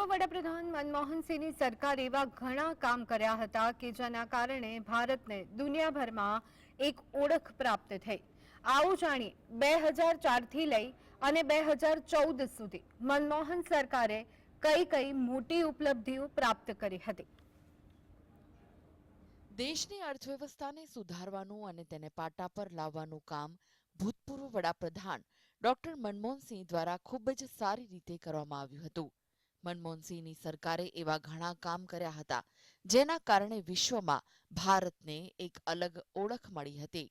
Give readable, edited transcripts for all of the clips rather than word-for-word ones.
પૂર્વ વડાપ્રધાન મનમોહન સિંહની સરકારે એવા ઘણા કામ કર્યા હતા કે જેના કારણે ભારતને દુનિયાભરમાં એક ઓળખ પ્રાપ્ત થઈ। આવો જાણીએ 2004થી લઈ અને 2014 સુધી મનમોહન સરકારે કઈ કઈ મોટી ઉપલબ્ધિઓ પ્રાપ્ત કરી હતી। દેશની અર્થવ્યવસ્થાને સુધારવાનું અને તેને પાટા પર લાવવાનું કામ ભૂતપૂર્વ વડાપ્રધાન ડોક્ટર મનમોહનસિંહ દ્વારા ખૂબ જ સારી રીતે કરવામાં આવ્યું હતું। મનમોહનસિંહની સરકારે એવા ઘણા કામ કર્યા હતા જેના કારણે વિશ્વમાં ભારતને એક અલગ ઓળખ મળી હતી।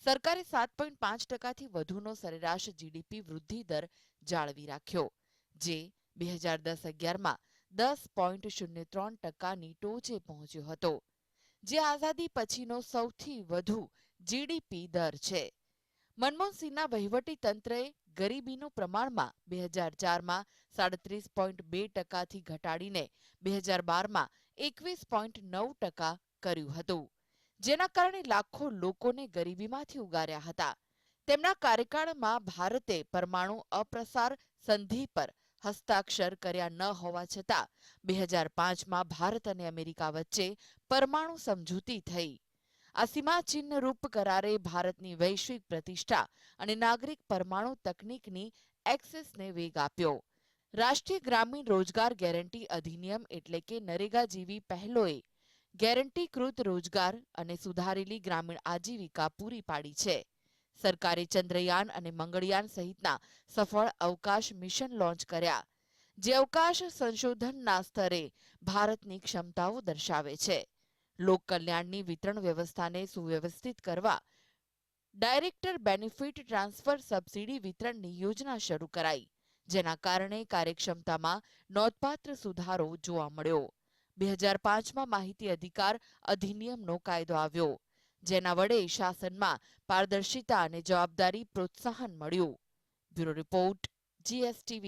સરકારે 7.5%થી વધુનો સરેરાશ જીડીપી વૃદ્ધિ દર જાળવી રાખ્યો, જે 2010-11માં 10.03%ની ટોચે પહોંચ્યો હતો, જે આઝાદી પછીનો સૌથી વધુ જીડીપી દર છે। મનમોહનસિંહના વહીવટી તંત્રએ ગરીબીનું પ્રમાણમાં 2004માં 37.2%થી ઘટાડીને 2012માં 21.9% કર્યું હતું, જેના કારણે લાખો લોકોને ગરીબીમાંથી ઉગાર્યા હતા। તેમના કાર્યકાળમાં ભારતે પરમાણુ અપ્રસાર સંધિ પર હસ્તાક્ષર કર્યા ન હોવા છતાં 2005માં ભારત અને અમેરિકા વચ્ચે પરમાણુ સમજૂતી થઈ। આ સીમાચિહ્ન રૂપ કરારે ભારતની વૈશ્વિક પ્રતિષ્ઠા અને નાગરિક પરમાણુ તકનીકની એક્સેસને વેગ આપ્યો। રાષ્ટ્રીય ગ્રામીણ રોજગાર ગેરંટી અધિનિયમ એટલે કે નરેગા જેવી પહેલોએ ગેરંટીકૃત રોજગાર અને સુધારેલી ગ્રામીણ આજીવિકા પૂરી પાડી છે। સરકારે ચંદ્રયાન અને મંગળયાન સહિતના સફળ અવકાશ મિશન લોન્ચ કર્યા, જે અવકાશ સંશોધનના સ્તરે ભારતની ક્ષમતાઓ દર્શાવે છે। લોક કલ્યાણની વિતરણ વ્યવસ્થાને સુવ્યવસ્થિત કરવા ડાયરેક્ટર બેનિફિટ ટ્રાન્સફર સબસિડી વિતરણની યોજના શરૂ કરાઈ, જેના કારણે કાર્યક્ષમતામાં નોંધપાત્ર સુધારો જોવા મળ્યો। 2005માં માહિતી અધિકાર અધિનિયમનો કાયદો આવ્યો, જેના વડે શાસનમાં પારદર્શિતા અને જવાબદારી પ્રોત્સાહન મળ્યું। Bureau report, GSTV।